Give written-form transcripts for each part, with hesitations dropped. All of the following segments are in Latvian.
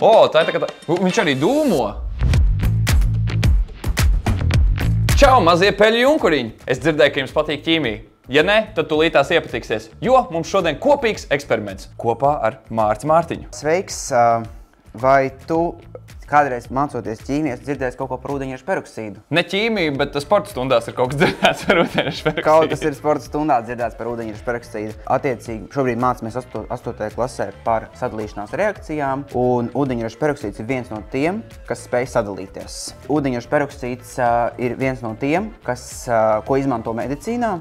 O, tā ir tā kā tā. Viņš arī dūmo. Čau, mazie peļu junkuriņi! Es dzirdēju, ka jums patīk ķīmija. Ja ne, tad tūlītās iepatiksies, jo mums šodien kopīgs eksperiments kopā ar Mārci Mārtiņu. Sveiks! Vai tu kādreiz mācoties ķīmiju, dzirdējis kaut ko par ūdeņraža peroksīdu? Ne ķīmija, bet sporta stundās ir kaut kas dzirdēts par ūdeņraža peroksīdu. Kaut kas ir sporta stundās dzirdēts par ūdeņraža peroksīdu. Attiecīgi, šobrīd mācāmies 8. klasē par sadalīšanās reakcijām, un ūdeņraža peroksīds ir viens no tiem, kas spēj sadalīties. Ūdeņraža peroksīds ir viens no tiem, ko izmanto medicīnā.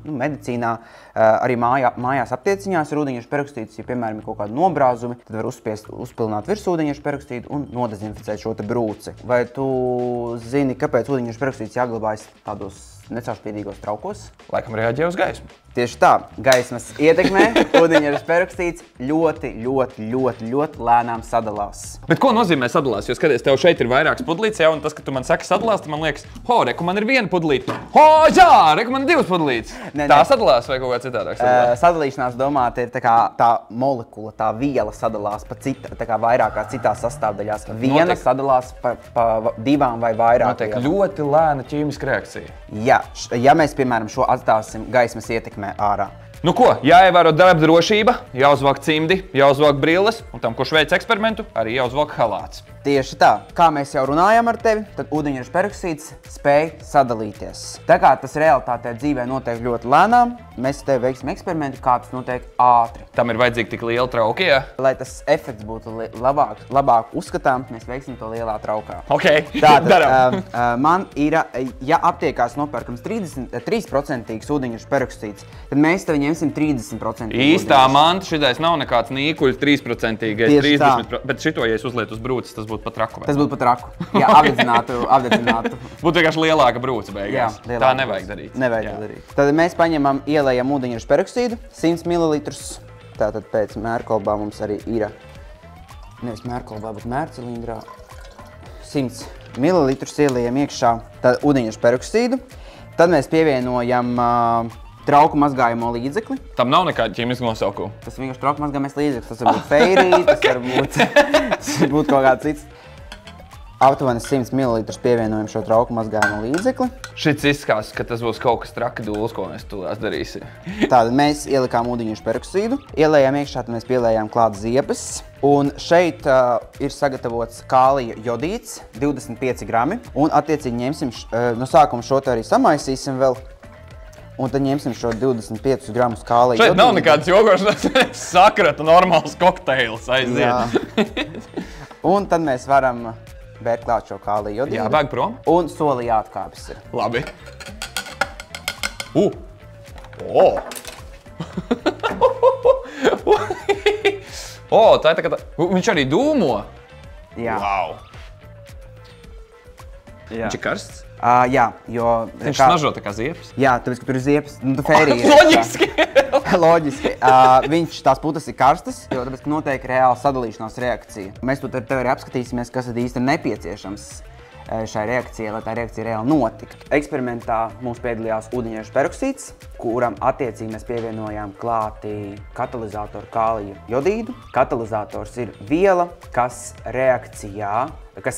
Medicīnā arī mājās aptieciņās ir ūdeņraža peroksīds, ja piemēram ir kaut kādi nobrāzumi, tad var uzpilināt virs ūdeņraža peroksīdu un nodezinficēt šo te brūci. Vai tu zini, kāpēc ūdeņraža peroksīds jāglabājas tādos necaurspīdīgos traukos? Laikam reaģē uz gaismu. Tieši tā, gaismas ietekmē ūdeņraža peroksīds ļoti lēnām sadalās. Bet ko nozīmē sadalās? Jo skaties, tev šeit ir vairākas pudlītes, ja, un tas, ka tu man saki sadalās, tad man liekas, reku, man ir viena pudlīte. Jā, reku, man ir divas pudlītes. Tā sadalās vai kaut kā citādāk sadalās? Sadalīšanās domāt ir tā molekula, tā viela sadalās pa vairākās citās sastāvdaļās. Viena sadalās pa divām vai vairāk. Notiek ļoti lēna ķīmiska reakcija. Jā, ja mēs, piemēram, šo atstāsim gaismas ietekmē ārā. Nu ko, jāievēro darba drošība, jāuzvāk cimdi, jāuzvāk brilles, un tam, kurš veic eksperimentu, arī jāuzvāk halāts. Tieši tā. Kā mēs jau runājam ar tevi, tad ūdeņraža peroksīds spēj sadalīties. Tā kā tas realitātē dzīvē notiek ļoti lēnām, mēs tevi veiksim eksperimentu, kā tas notiek ātri. Tam ir vajadzīgi tik liela trauka, jā? Lai tas efekts būtu labāk uzskatāms, mēs veiksim to lielā traukā. Ok, daram. Man ir, ja aptiekās nopērkams 3% ūdeņraža peroksīds, tad mēs tevi ņemsim 30%. Īstā manta šitais nav nekāds nīkuļs 3%, bet šito, ja es uzlietu uz brūces, tas būtu pat raku. Tas būtu pat raku. Jā, apdedzinātu. Būtu vienkārši lielāka brūce beigās. Jā, tā nevajag darīt. Nevajag darīt. Tad mēs paņemam, ielējam ūdeņraža peroksīdu, 100 ml. Tātad pēc mērkolbā mums arī ir, nevis mērkolbā, bet mērcilindrā, 100 ml ielējam iekšā ūdeņraža peroksīdu. Tad mēs pievienojam trauku mazgājamo līdzekli. Tam nav nekāda ķīmiska nosaukuma. Tas vienkārši trauku mazgājamais līdzeklis. Tas var būt feirī, tas var būt kaut kāds cits. Aptuveni 100 ml pievienojam šo trauku mazgājamo līdzekli. Šits izskās, ka tas būs kaut kas traki dūls, ko mēs tūlās darīsim. Tātad mēs ielikām ūdeņraža peroksīdu, ielējām iekšā, tad mēs pielējām klāt ziepes. Un šeit ir sagatavots kālija jodīts, 25 grami. Un attiecīgi ņemsim, no sākuma šo te arī samaisīsim vēl. Un tad ņemsim šo 25 gramus kālija jodīdu. Šeit nav nekādas jogošanas, sakrata normāls kokteils aiziet. Un tad mēs varam bērt klāt šo kālija jodīdu. Jā, bēg prom. Un soli jāatkāpjas ir. Labi. Tā ir tā kā tā. Viņš arī dūmo. Jā. Wow. Viņš ir karsts? Jā, jo... Viņš snažo tā kā ziepes? Jā, tāpēc, ka tur ir ziepes. Nu, fērī ir. Loģiski! Loģiski. Tās putas ir karstas, jo tāpēc, ka notiek reāla sadalīšanās reakcija. Mēs tur tev arī apskatīsimies, kas tad īsti ir nepieciešams šai reakcijai, lai tā reakcija reāli notiktu. Eksperimentā mums piedalījās ūdeņraža peroksīds, kuram attiecīgi mēs pievienojām klāti katalizatoru kāliju jodīdu. Katalizators ir viela, kas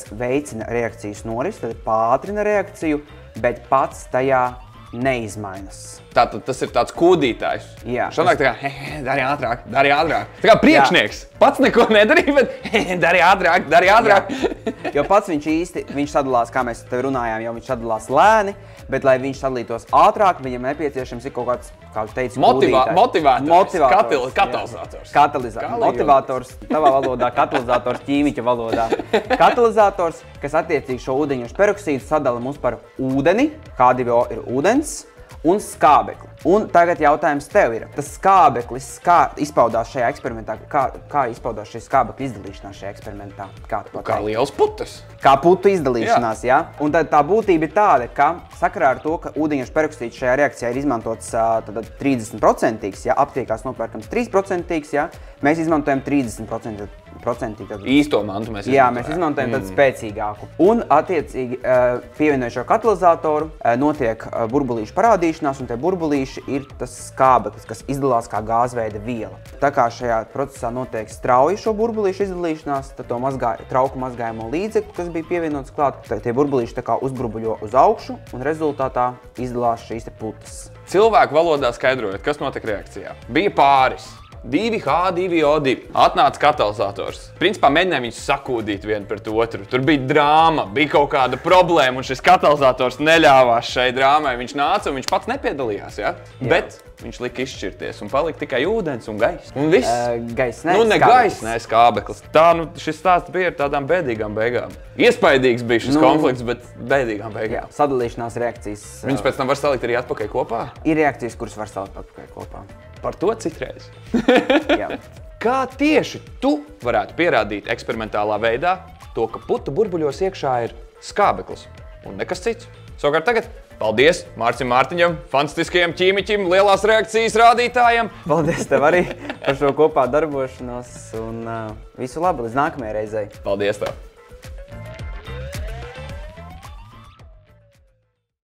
veicina reakcijas norisi, tad pātrina reakciju, bet pats tajā neizmainas. Tātad tas ir tāds kūdītājs. Jā. Šanāk tā kā, dari ātrāk. Tā kā priekšnieks. Pats neko nedarīja, bet dari ātrāk. Jo pats viņš sadalās, kā mēs tev runājām, jau viņš sadalās lēni, bet lai viņš sadalītos ātrāk, viņam nepieciešams ir kaut kāds, kā tu teici, Motivators. Katalizators. Motivators, tavā valodā, katalizators, ķīmiķa valodā. Katalizators, kas attiecīgi šo ūdeņraža peroksīdu sadala mums par ūdeni, H2O ir ūdens, un skābekli. Un tagad jautājums tev ir, tas skābeklis, kā izpaudās šajā eksperimentā, kā izpaudās šī skābekļa izdalīšanās šajā eksperimentā? Kā liels putas. Kā putu izdalīšanās, jā. Un tad tā būtība ir tāda, ka sakarā ar to, ka ūdeņraža peroksīds šajā reakcijā ir izmantots 30%, ja aptiekās nopērkams 3%, ja, mēs izmantojam 30% procentīgi. Īsto mantu mēs izmantojam. Jā, mēs izmantojam tādu spēcīgāku. Un, attiecīgi, pievienojot šo katalizatoru, notiek burbulīšu parādīšanās, un tie burbulīši ir tas skābeklis, kas izdalās kā gāzveida viela. Tā kā šajā procesā notiek strauji šo burbulīšu izdalīšanās, tad to trauku mazgājamo līdzekli, kas bija pievienots klāt, tie burbulīši tā kā uzburbuļo uz augšu, un rezultātā izdalās šīs te putas. Cilvēku valodā skaidrojot, kas notika reakcijā. Bija pāris. 2H2O2. Atnāca katalizators. Principā mēģināja viņus sakūdīt vienu pret otru. Tur bija drāma, bija kaut kāda problēma, un šis katalizators neļāvās šai drāmai. Viņš nāca un viņš pats nepiedalījās, ja? Bet viņš lika izšķirties un palika tikai ūdens un gaiss. Un viss. Gaiss, ne? Nu, ne gaiss, ne skābeklis. Tā, šis stāsts bija ar tādām bēdīgām beigām. Iespaidīgs bija šis konflikts, bet bēdīgām beigām. Jā, sadalīšanās reakcijas. Viņus pēc tam var salikt arī atpakaļ kopā? Ir reakcijas, kuras var salikt atpakaļ kopā. Par to citreiz. Jā. Kā tieši tu varētu pierādīt eksperimentālā veidā to, ka putu burbuļos iekšā ir skābeklis un nekas cits? Savukārt tagad paldies Mārcim Mārtiņam, fantastiskajam ķīmiķim, lielās reakcijas rādītājam. Paldies tev arī par šo kopā darbošanos un visu labu līdz nākamajai reizei. Paldies tev!